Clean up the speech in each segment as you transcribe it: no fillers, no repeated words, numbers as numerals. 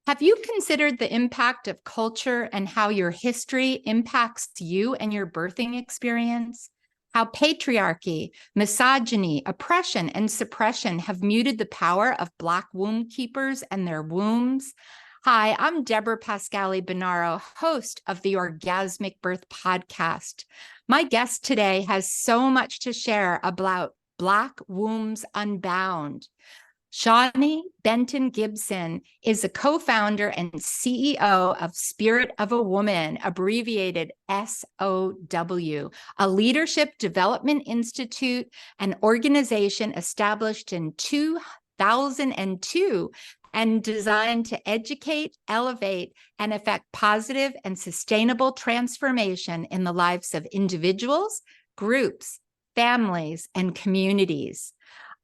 Have you considered the impact of culture and how your history impacts you and your birthing experience? How patriarchy, misogyny, oppression, and suppression have muted the power of Black womb keepers and their wombs? Hi, I'm Deborah Pascali Bonaro, host of the Orgasmic Birth Podcast. My guest today has so much to share about Black wombs unbound. Shawnee Benton Gibson is a co-founder and CEO of Spirit of a Woman, abbreviated SOW, a leadership development institute, an organization established in 2002 and designed to educate, elevate, and effect positive and sustainable transformation in the lives of individuals, groups, families, and communities.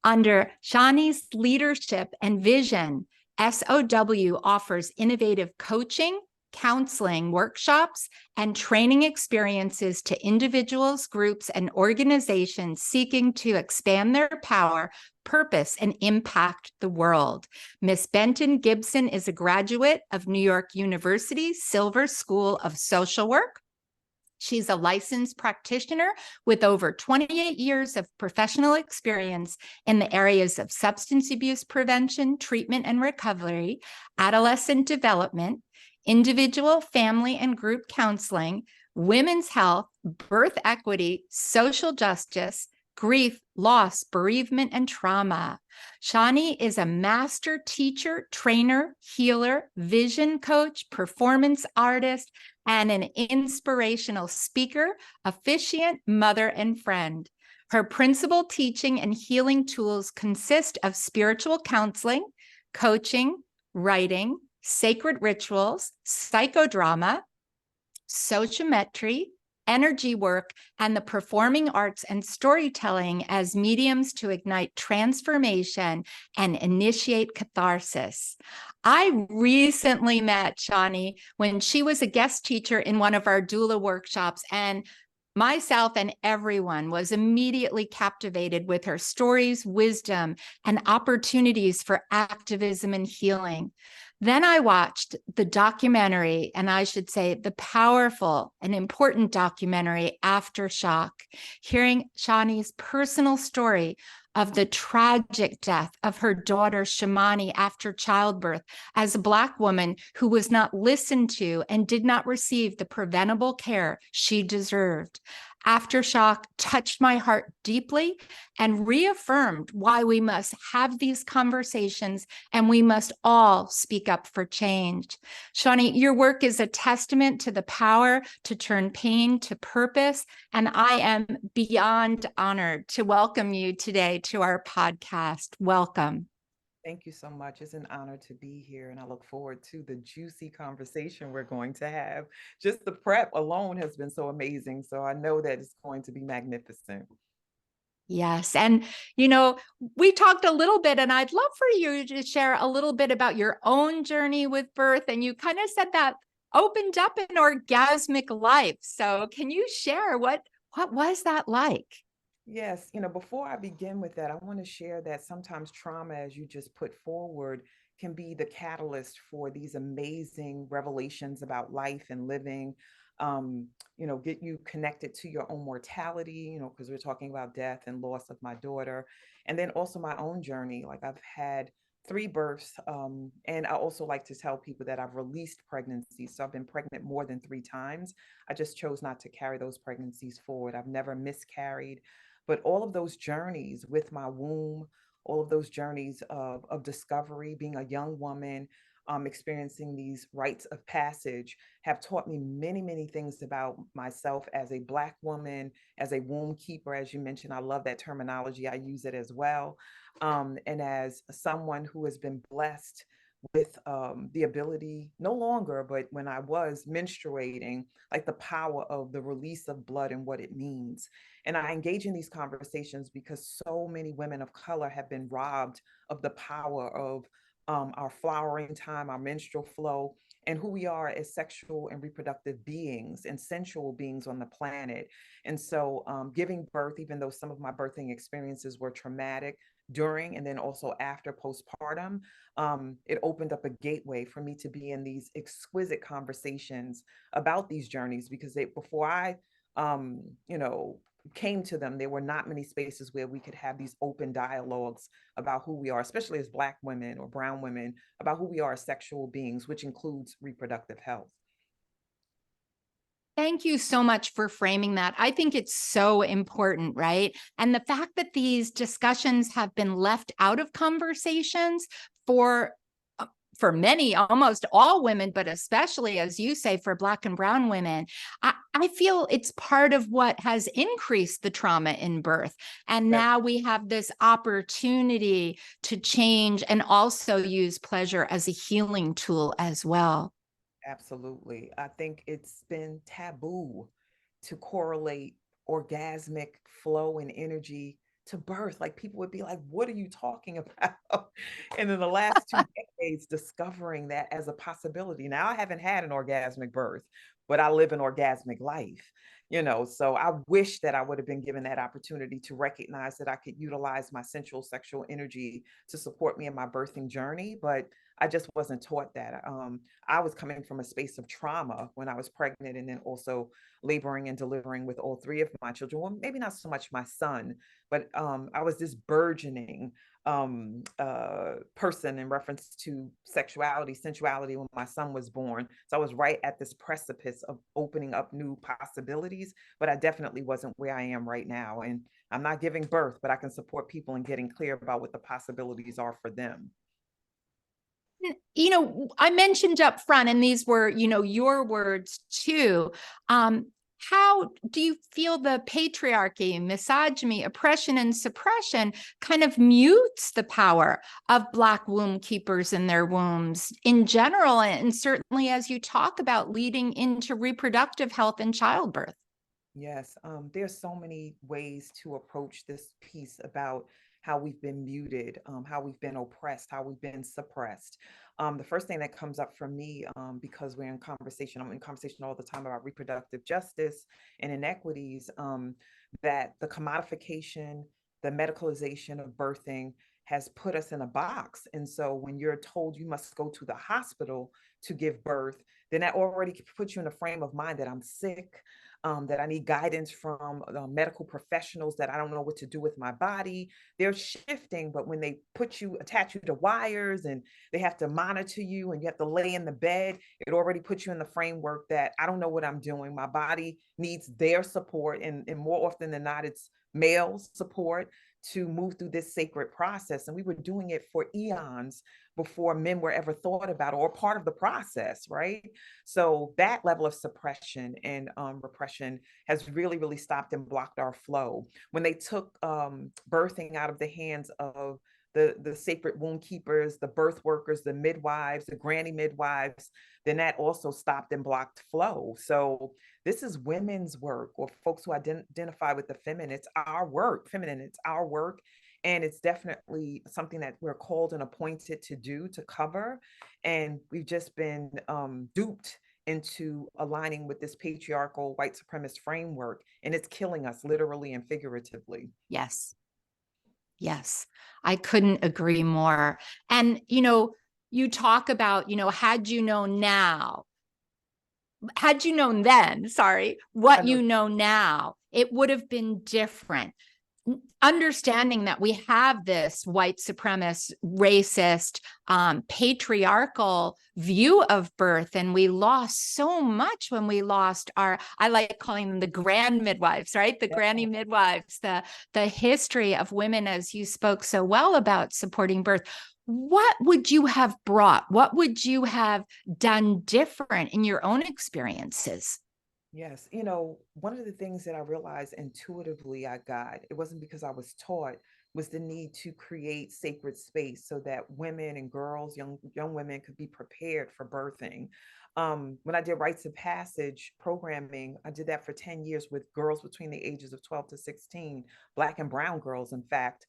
Under Shawnee's leadership and vision, SOW offers innovative coaching, counseling workshops, and training experiences to individuals, groups, and organizations seeking to expand their power, purpose, and impact the world. Miss Benton Gibson is a graduate of New York University Silver School of Social Work. She's a licensed practitioner with over 28 years of professional experience in the areas of substance abuse prevention, treatment and recovery, adolescent development, individual, family, and group counseling, women's health, birth equity, social justice, grief, loss, bereavement, and trauma. Shawnee is a master teacher, trainer, healer, vision coach, performance artist, and an inspirational speaker, officiant, mother, and friend. Her principal teaching and healing tools consist of spiritual counseling, coaching, writing, sacred rituals, psychodrama, sociometry, energy work, and the performing arts and storytelling as mediums to ignite transformation and initiate catharsis. I recently met Shawnee when she was a guest teacher in one of our doula workshops, and myself and everyone was immediately captivated with her stories, wisdom, and opportunities for activism and healing. Then I watched the documentary, and I should say the powerful and important documentary, Aftershock, hearing Shawnee's personal story of the tragic death of her daughter, Shamani, after childbirth as a Black woman who was not listened to and did not receive the preventable care she deserved. Aftershock touched my heart deeply and reaffirmed why we must have these conversations and we must all speak up for change. Shawnee, your work is a testament to the power to turn pain to purpose, and I am beyond honored to welcome you today to our podcast. Welcome. Thank you so much. It's an honor to be here, and I look forward to the juicy conversation we're going to have. Just the prep alone has been so amazing, so I know that it's going to be magnificent. Yes. And, we talked a little bit, and I'd love for you to share a little bit about your own journey with birth. And you kind of said that opened up an orgasmic life. So can you share what was that like? Yes, before I begin with that, I want to share that sometimes trauma, as you just put forward, can be the catalyst for these amazing revelations about life and living. Get you connected to your own mortality, because we're talking about death and loss of my daughter, and then also my own journey. Like I've had three births, and I also like to tell people that I've released pregnancies. So I've been pregnant more than three times. I just chose not to carry those pregnancies forward. I've never miscarried. But all of those journeys with my womb, all of those journeys of discovery, being a young woman, experiencing these rites of passage have taught me many, many things about myself as a Black woman, as a womb keeper, as you mentioned. I love that terminology. I use it as well. And as someone who has been blessed with the ability, no longer, but when I was menstruating, like the power of the release of blood and what it means. And I engage in these conversations because so many women of color have been robbed of the power of our flowering time, our menstrual flow, and who we are as sexual and reproductive beings and sensual beings on the planet. And so, giving birth, even though some of my birthing experiences were traumatic, during and then also after postpartum, it opened up a gateway for me to be in these exquisite conversations about these journeys, because before I, um, you know, came to them, there were not many spaces where we could have these open dialogues about who we are, especially as Black women or brown women, about who we are as sexual beings, which includes reproductive health. Thank you so much for framing that. I think it's so important, right? And the fact that these discussions have been left out of conversations for for many, almost all women, but especially, as you say, for Black and brown women, I feel it's part of what has increased the trauma in birth. And That now we have this opportunity to change and also use pleasure as a healing tool as well. Absolutely. I think it's been taboo to correlate orgasmic flow and energy to birth. Like people would be like, what are you talking about? And in the last 2 decades, discovering that as a possibility. Now, I haven't had an orgasmic birth, but I live an orgasmic life. So I wish that I would have been given that opportunity to recognize that I could utilize my sensual sexual energy to support me in my birthing journey, but I just wasn't taught that. I was coming from a space of trauma when I was pregnant and then also laboring and delivering with all three of my children. Well, maybe not so much my son, but I was this burgeoning person in reference to sexuality, sensuality when my son was born. So I was right at this precipice of opening up new possibilities, but I definitely wasn't where I am right now. And I'm not giving birth, but I can support people in getting clear about what the possibilities are for them. I mentioned up front, and these were, your words too. How do you feel the patriarchy, misogyny, oppression, and suppression kind of mutes the power of Black womb keepers in their wombs in general, and certainly as you talk about leading into reproductive health and childbirth? Yes, there's so many ways to approach this piece about how we've been muted, how we've been oppressed, how we've been suppressed. The first thing that comes up for me, because I'm in conversation all the time about reproductive justice and inequities, that the commodification, the medicalization of birthing has put us in a box. And so when you're told you must go to the hospital to give birth, then that already puts you in a frame of mind that I'm sick, that I need guidance from medical professionals, that I don't know what to do with my body. They're shifting, but when they attach you to wires and they have to monitor you and you have to lay in the bed, it already puts you in the framework that I don't know what I'm doing. My body needs their support. And more often than not, it's male support to move through this sacred process. And we were doing it for eons before men were ever thought about or part of the process, right? So that level of suppression and repression has really, really stopped and blocked our flow. When they took birthing out of the hands of the sacred womb keepers, the birth workers, the midwives, the granny midwives, then that also stopped and blocked flow. So this is women's work, or folks who identify with the feminine. It's our work, feminine, it's our work. And it's definitely something that we're called and appointed to do, to cover. And we've just been duped into aligning with this patriarchal white supremacist framework. And it's killing us literally and figuratively. Yes. Yes, I couldn't agree more. And, you talk about, had you known then, sorry, I what know. you know now, it would have been different. Understanding that we have this white supremacist, racist, patriarchal view of birth, and we lost so much when we lost I like calling them the grand midwives, right? The Yeah. granny midwives, the history of women, as you spoke so well about supporting birth. What would you have brought? What would you have done different in your own experiences? Yes. One of the things that I realized intuitively I got, it wasn't because I was taught, was the need to create sacred space so that women and girls, young women could be prepared for birthing. When I did rites of passage programming, I did that for 10 years with girls between the ages of 12 to 16, Black and brown girls, in fact.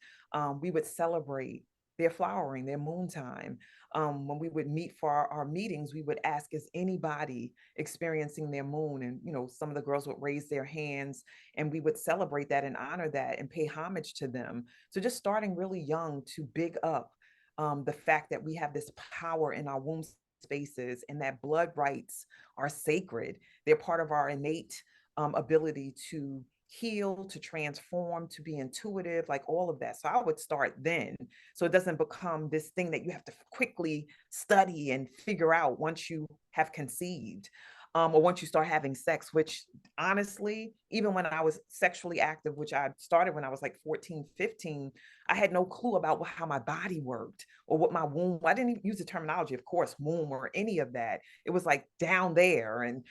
We would celebrate their flowering, their moon time. When we would meet for our meetings, we would ask, is anybody experiencing their moon? And, some of the girls would raise their hands, and we would celebrate that and honor that and pay homage to them. So just starting really young to big up the fact that we have this power in our womb spaces, and that blood rights are sacred. They're part of our innate ability to heal, to transform, to be intuitive, like all of that. So I would start then, so it doesn't become this thing that you have to quickly study and figure out once you have conceived. Or once you start having sex, which honestly, even when I was sexually active, which I started when I was like 14, 15, I had no clue about how my body worked or what my womb, I didn't even use the terminology, of course, womb or any of that. It was like down there and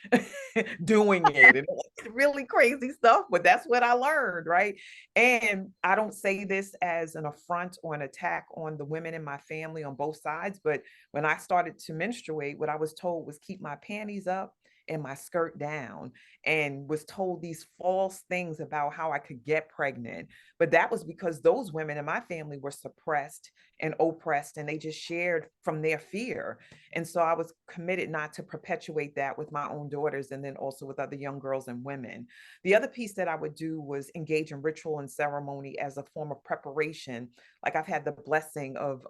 doing it and really crazy stuff, but that's what I learned, right? And I don't say this as an affront or an attack on the women in my family on both sides, but when I started to menstruate, what I was told was keep my panties up and my skirt down, and was told these false things about how I could get pregnant. But that was because those women in my family were suppressed and oppressed, and they just shared from their fear. And so I was committed not to perpetuate that with my own daughters, and then also with other young girls and women. The other piece that I would do was engage in ritual and ceremony as a form of preparation. Like I've had the blessing of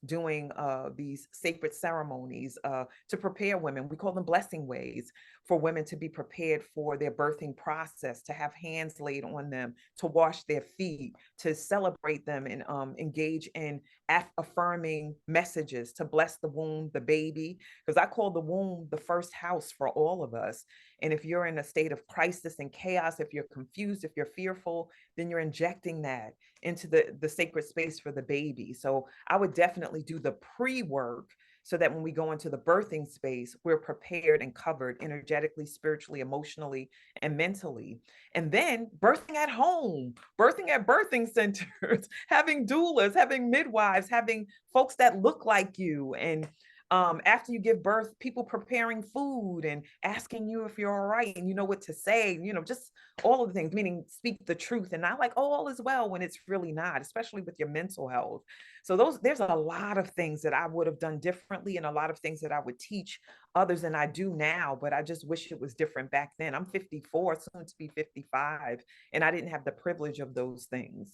doing these sacred ceremonies to prepare women. We call them blessing ways, for women to be prepared for their birthing process, to have hands laid on them, to wash their feet, to celebrate them, and engage in affirming messages to bless the womb, the baby, because I call the womb the first house for all of us. And if you're in a state of crisis and chaos, if you're confused, if you're fearful, then you're injecting that into the sacred space for the baby. So I would definitely do the pre-work, so that when we go into the birthing space, we're prepared and covered energetically, spiritually, emotionally, and mentally. And then birthing at home, birthing at birthing centers, having doulas, having midwives, having folks that look like you. And after you give birth, people preparing food and asking you if you're all right and you know what to say, just all of the things, meaning speak the truth and not like, oh, all is well, when it's really not, especially with your mental health. So there's a lot of things that I would have done differently, and a lot of things that I would teach others than I do now, but I just wish it was different back then. I'm 54, soon to be 55, and I didn't have the privilege of those things.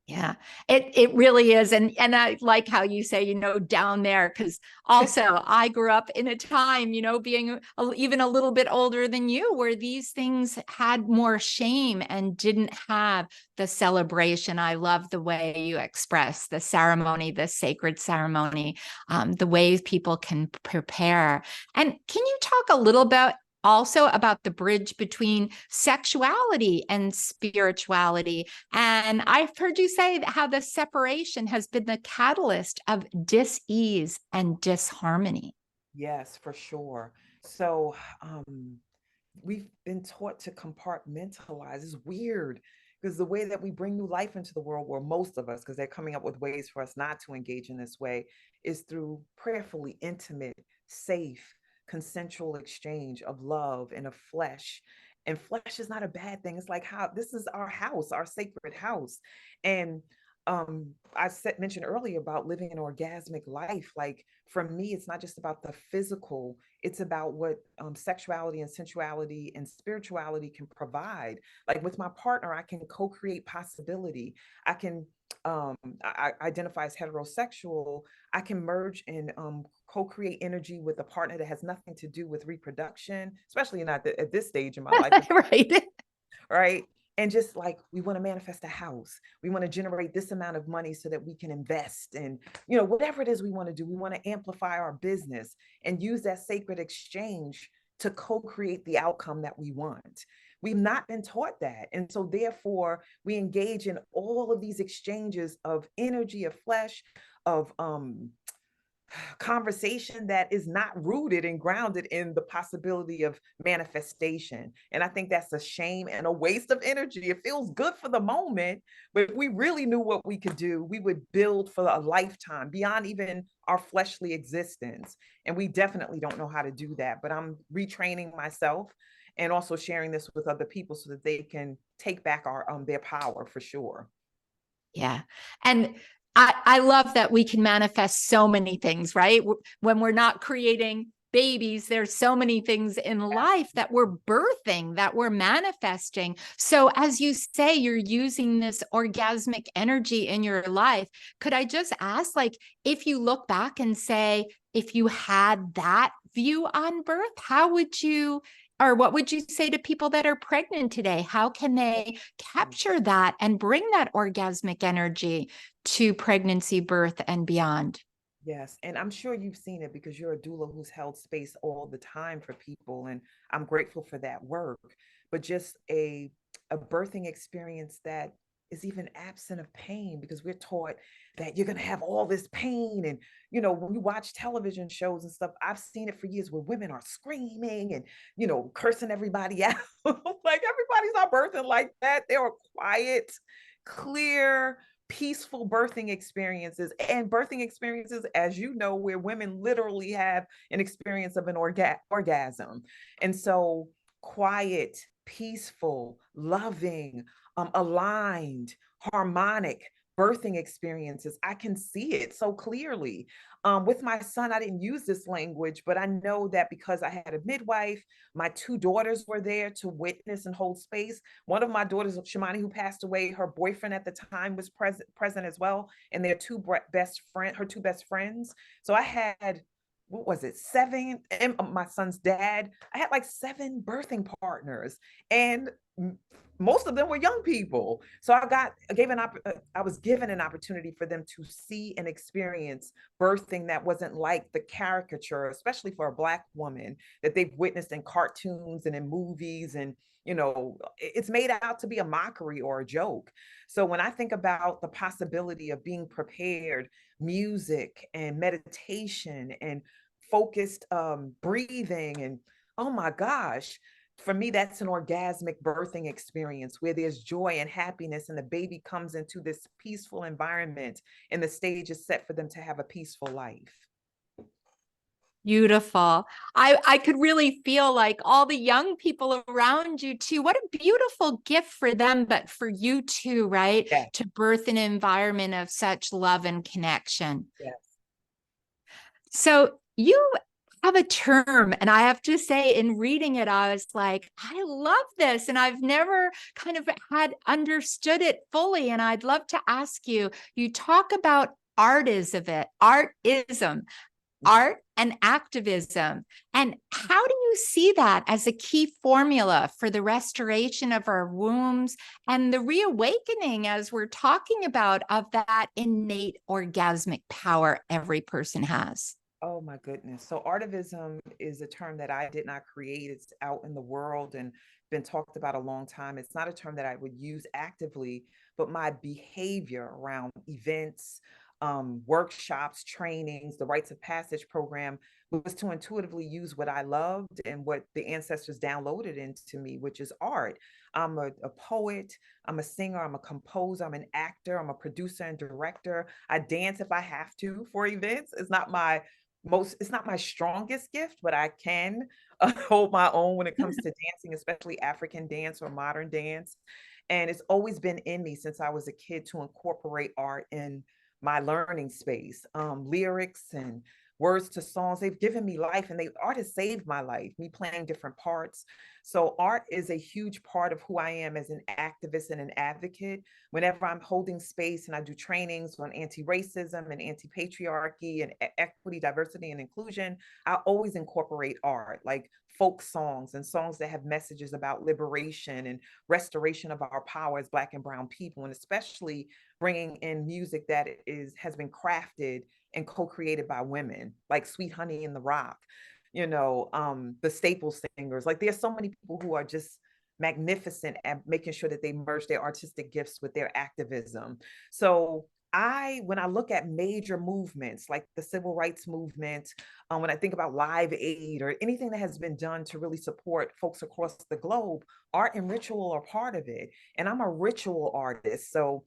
Yeah, it really is. And I like how you say, down there, because also I grew up in a time, being even a little bit older than you, where these things had more shame and didn't have the celebration. I love the way you express the ceremony, the sacred ceremony, the ways people can prepare. And can you talk a little bit also about the bridge between sexuality and spirituality? And I've heard you say how the separation has been the catalyst of dis-ease and disharmony. Yes, for sure. So we've been taught to compartmentalize. It's weird because the way that we bring new life into the world, where most of us, because they're coming up with ways for us not to engage in this way, is through prayerfully intimate, safe, consensual exchange of love and of flesh. And flesh is not a bad thing. It's like how this is our house, our sacred house. And I mentioned earlier about living an orgasmic life. Like for me, it's not just about the physical, it's about what sexuality and sensuality and spirituality can provide. Like with my partner, I can co-create possibility. I can I identify as heterosexual. I can merge and co-create energy with a partner that has nothing to do with reproduction, especially not at this stage in my life. Right. Right? And just like we want to manifest a house, we want to generate this amount of money so that we can invest in, whatever it is we want to do. We want to amplify our business and use that sacred exchange to co-create the outcome that we want. We've not been taught that. And so therefore we engage in all of these exchanges of energy, of flesh, of conversation that is not rooted and grounded in the possibility of manifestation. And I think that's a shame and a waste of energy. It feels good for the moment, but if we really knew what we could do, we would build for a lifetime beyond even our fleshly existence. And we definitely don't know how to do that. But I'm retraining myself and also sharing this with other people so that they can take back their power, for sure. Yeah. And I love that we can manifest so many things, right? When we're not creating babies, there's so many things in life that we're birthing, that we're manifesting. So as you say, you're using this orgasmic energy in your life. Could I just ask, like, if you look back and say, if you had that view on birth, how would you, or what would you say to people that are pregnant today? How can they capture that and bring that orgasmic energy to pregnancy, birth, and beyond? Yes, and I'm sure you've seen it because you're a doula who's held space all the time for people, and I'm grateful for that work. But just a birthing experience that is even absent of pain, because we're taught that you're going to have all this pain. And when you watch television shows and stuff, I've seen it for years where women are screaming and cursing everybody out. Like, everybody's not birthing like that. They are quiet, clear, peaceful birthing experiences, and birthing experiences, as you know, where women literally have an experience of an orgasm. And so, quiet, peaceful, loving, aligned, harmonic birthing experiences. I can see it so clearly. With my son, I didn't use this language, but I know that because I had a midwife, my two daughters were there to witness and hold space. One of my daughters, Shawnee, who passed away, her boyfriend at the time was present as well, and their her two best friends. So I had, what was it, seven, and my son's dad. I had like seven birthing partners, and most of them were young people. So I was given an opportunity for them to see and experience birthing that wasn't like the caricature, especially for a Black woman, that they've witnessed in cartoons and in movies. And it's made out to be a mockery or a joke. So when I think about the possibility of being prepared, music and meditation and focused breathing, and oh my gosh, for me, that's an orgasmic birthing experience where there's joy and happiness, and the baby comes into this peaceful environment, and the stage is set for them to have a peaceful life. Beautiful. I could really feel like all the young people around you too. What a beautiful gift for them, but for you too, right? Yes, To birth an environment of such love and connection. yes. So you have a term, and I have to say, in reading it, I was like, I love this, and I've never kind of had understood it fully. And I'd love to ask you, you talk about artism, art and activism. And how do you see that as a key formula for the restoration of our wombs and the reawakening, as we're talking about, of that innate orgasmic power every person has? Oh my goodness. So artivism is a term that I did not create. It's out in the world and been talked about a long time. It's not a term that I would use actively, but my behavior around events, workshops, trainings, the rites of passage program was to intuitively use what I loved and what the ancestors downloaded into me, which is art. I'm a poet, I'm a singer, I'm a composer, I'm an actor, I'm a producer and director. I dance if I have to for events. It's not my strongest gift, but I can hold my own when it comes to dancing, especially African dance or modern dance. And it's always been in me since I was a kid to incorporate art in my learning space. Lyrics and words to songs, they've given me life, and art has saved my life, me playing different parts. So art is a huge part of who I am as an activist and an advocate. Whenever I'm holding space and I do trainings on anti-racism and anti-patriarchy and equity, diversity, and inclusion, I always incorporate art, like folk songs and songs that have messages about liberation and restoration of our power as Black and Brown people, and especially bringing in music that has been crafted and co-created by women, like Sweet Honey in the Rock, the staple singers. Like, there's so many people who are just magnificent at making sure that they merge their artistic gifts with their activism. So when I look at major movements like the civil rights movement, when I think about Live Aid or anything that has been done to really support folks across the globe, art and ritual are part of it. And I'm a ritual artist. So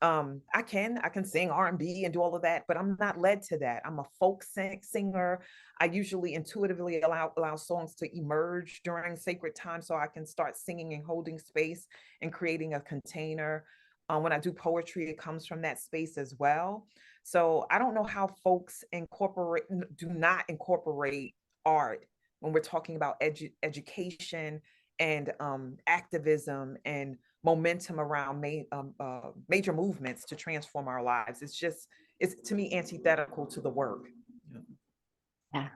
I can sing R&B and do all of that, but I'm not led to that. I'm a folk singer. I usually intuitively allow songs to emerge during sacred time so I can start singing and holding space and creating a container. When I do poetry, it comes from that space as well. So I don't know how folks do not incorporate art when we're talking about education and activism and momentum around major movements to transform our lives. It's to me antithetical to the work. Yeah.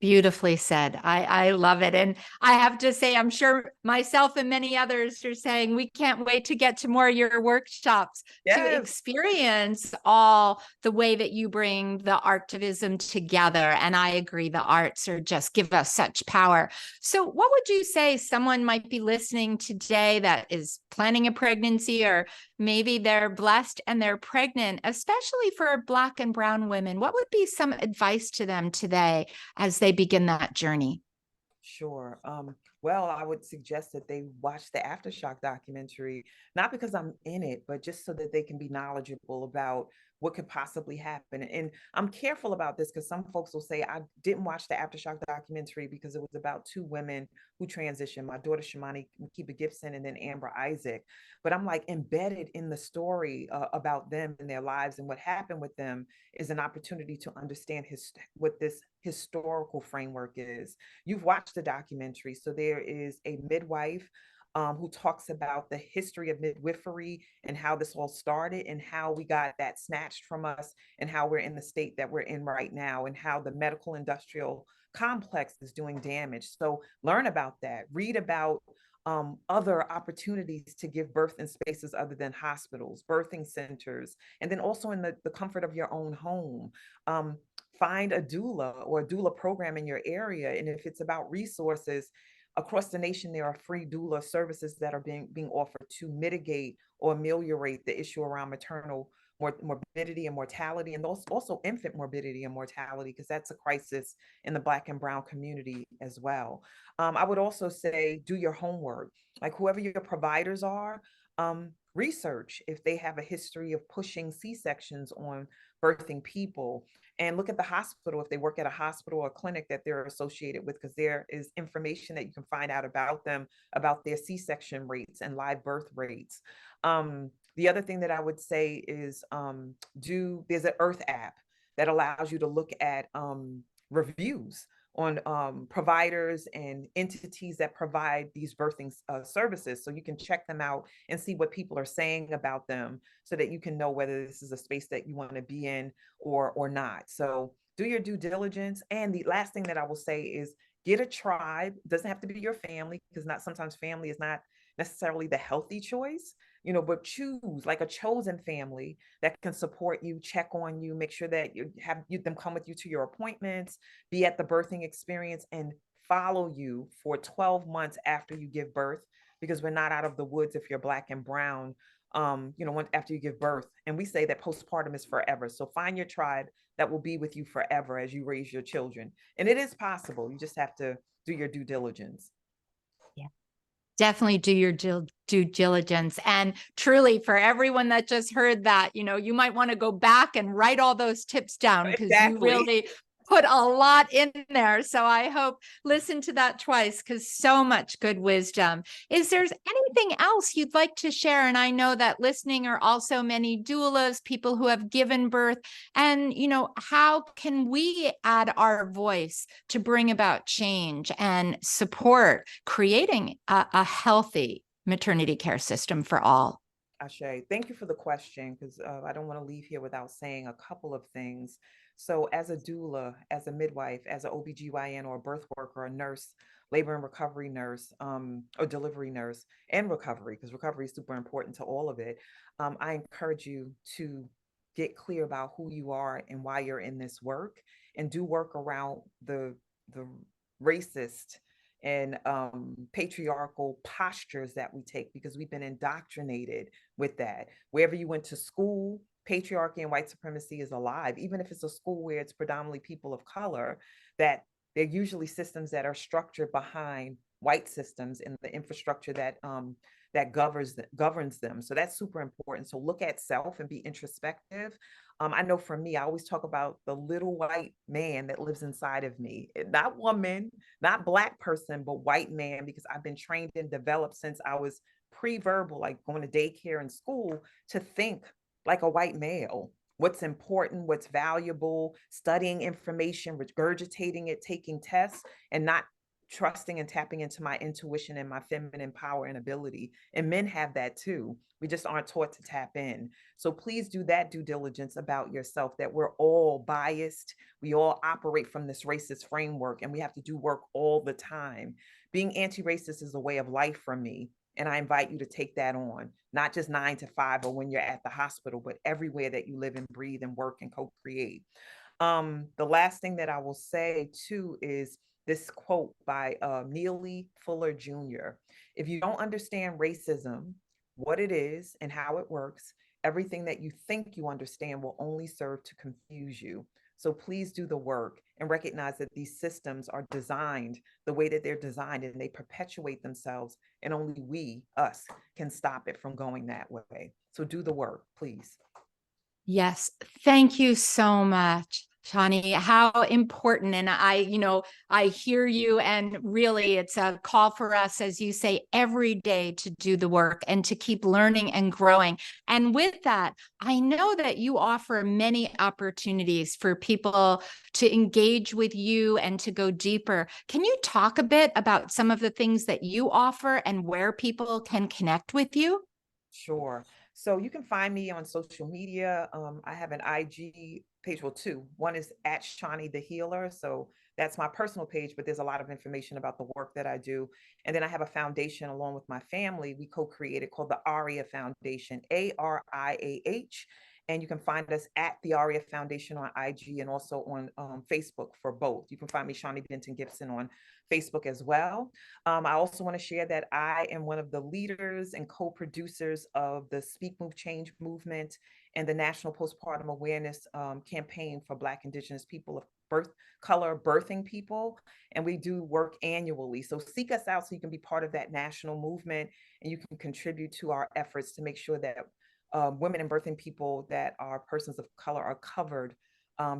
Beautifully said. I love it. And I have to say, I'm sure myself and many others are saying we can't wait to get to more of your workshops to Yes. experience all the way that you bring the artivism together. And I agree, the arts are just give us such power. So what would you say someone might be listening today that is planning a pregnancy, or maybe they're blessed and they're pregnant, especially for Black and brown women? What would be some advice to them today as they begin that journey? Sure. Well, I would suggest that they watch the Aftershock documentary, not because I'm in it, but just so that they can be knowledgeable about what could possibly happen. And I'm careful about this because some folks will say, I didn't watch the Aftershock documentary because it was about two women who transitioned, my daughter, Shawnee Benton Gibson, and then Amber Isaac. But I'm like embedded in the story about them and their lives and what happened with them is an opportunity to understand what this historical framework is. You've watched the documentary, so there is a midwife who talks about the history of midwifery and how this all started and how we got that snatched from us and how we're in the state that we're in right now and how the medical industrial complex is doing damage. So learn about that, read about other opportunities to give birth in spaces other than hospitals, birthing centers, and then also in the comfort of your own home. Find a doula or a doula program in your area. And if it's about resources, across the nation, there are free doula services that are being offered to mitigate or ameliorate the issue around maternal morbidity and mortality, and also infant morbidity and mortality, because that's a crisis in the Black and brown community as well. I would also say do your homework, like whoever your providers are. Research if they have a history of pushing C-sections on birthing people, and look at the hospital if they work at a hospital or clinic that they're associated with, because there is information that you can find out about them, about their C-section rates and live birth rates. The other thing that I would say is there's an Earth app that allows you to look at reviews on providers and entities that provide these birthing services. So you can check them out and see what people are saying about them so that you can know whether this is a space that you want to be in or not. So do your due diligence. And the last thing that I will say is get a tribe. It doesn't have to be your family, because not sometimes family is not necessarily the healthy choice, but choose like a chosen family that can support you, check on you, make sure that them come with you to your appointments, be at the birthing experience, and follow you for 12 months after you give birth, because we're not out of the woods if you're Black and brown, after you give birth. And we say that postpartum is forever. So find your tribe that will be with you forever as you raise your children. And it is possible. You just have to do your due diligence. Yeah. Definitely do your due diligence. And truly, for everyone that just heard that, you might want to go back and write all those tips down, because you Exactly. really put a lot in there. So I hope listen to that twice, because so much good wisdom. Is there anything else you'd like to share? And I know that listening are also many doulas, people who have given birth. And, how can we add our voice to bring about change and support creating a healthy maternity care system for all? Ashe, thank you for the question, because I don't want to leave here without saying a couple of things. So as a doula, as a midwife, as an OBGYN or a birth worker, a nurse, labor and recovery nurse, or delivery nurse, and recovery, because recovery is super important to all of it, I encourage you to get clear about who you are and why you're in this work, and do work around the racist and patriarchal postures that we take, because we've been indoctrinated with that. Wherever you went to school, patriarchy and white supremacy is alive. Even if it's a school where it's predominantly people of color, that they're usually systems that are structured behind white systems and the infrastructure that governs them. So that's super important. So look at self and be introspective. I know for me, I always talk about the little white man that lives inside of me, not woman, not Black person, but white man, because I've been trained and developed since I was pre-verbal, like going to daycare and school, to think like a white male. What's important, what's valuable, studying information, regurgitating it, taking tests, and not trusting and tapping into my intuition and my feminine power and ability. And men have that too. We just aren't taught to tap in. So please do that due diligence about yourself, that we're all biased. We all operate from this racist framework, and we have to do work all the time. Being anti-racist is a way of life for me. And I invite you to take that on, not just 9 to 5 or when you're at the hospital, but everywhere that you live and breathe and work and co-create. The last thing that I will say too is this quote by Neely Fuller Jr. If you don't understand racism, what it is and how it works, everything that you think you understand will only serve to confuse you. So please do the work and recognize that these systems are designed the way that they're designed, and they perpetuate themselves, and only we, us, can stop it from going that way. So do the work, please. Yes, thank you so much, Shawnee. How important. And I hear you, and really it's a call for us, as you say, every day to do the work and to keep learning and growing. And with that, I know that you offer many opportunities for people to engage with you and to go deeper. Can you talk a bit about some of the things that you offer and where people can connect with you? Sure. So you can find me on social media. I have an IG page, well, two. One is at Shawnee the Healer. So that's my personal page, but there's a lot of information about the work that I do. And then I have a foundation along with my family. We co-created called the ARIA Foundation, ARIAH. And you can find us at the ARIA Foundation on IG and also on Facebook for both. You can find me, Shawnee Benton Gibson, on Facebook as well. I also want to share that I am one of the leaders and co-producers of the Speak, Move, Change movement and the National Postpartum Awareness campaign for Black, Indigenous people of color birthing people. And we do work annually. So seek us out so you can be part of that national movement, and you can contribute to our efforts to make sure that women and birthing people that are persons of color are covered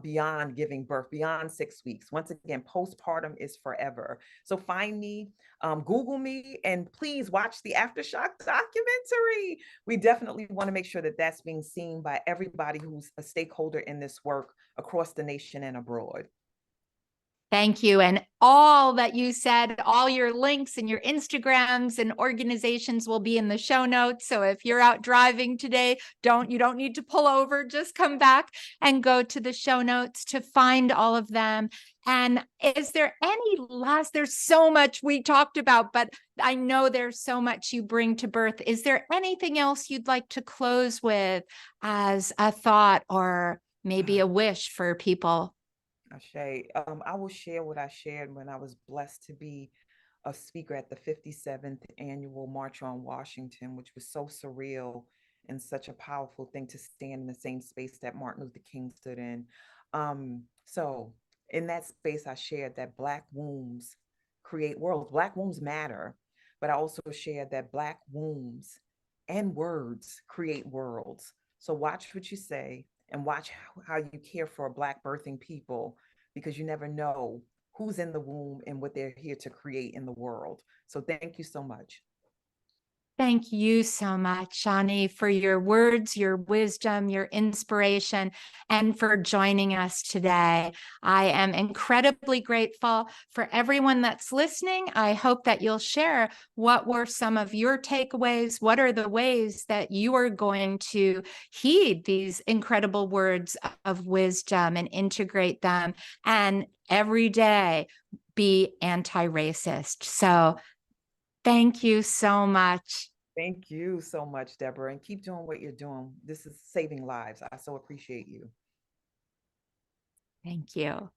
beyond giving birth, beyond 6 weeks. Once again, postpartum is forever. So find me, Google me, and please watch the Aftershock documentary. We definitely want to make sure that that's being seen by everybody who's a stakeholder in this work across the nation and abroad. Thank you. And all that you said, all your links and your Instagrams and organizations will be in the show notes. So if you're out driving today, you don't need to pull over, just come back and go to the show notes to find all of them. And is there any last, there's so much we talked about, but I know there's so much you bring to birth. Is there anything else you'd like to close with as a thought or maybe a wish for people? Ashay, I will share what I shared when I was blessed to be a speaker at the 57th annual March on Washington, which was so surreal and such a powerful thing to stand in the same space that Martin Luther King stood in. So in that space, I shared that Black wombs create worlds. Black wombs matter, but I also shared that Black wombs and words create worlds. So watch what you say and watch how you care for Black birthing people, because you never know who's in the womb and what they're here to create in the world. So thank you so much. Thank you so much, Shawnee, for your words, your wisdom, your inspiration, and for joining us today. I am incredibly grateful for everyone that's listening. I hope that you'll share what were some of your takeaways. What are the ways that you are going to heed these incredible words of wisdom and integrate them, and every day be anti-racist. So thank you so much. Thank you so much, Deborah, and keep doing what you're doing. This is saving lives. I so appreciate you. Thank you.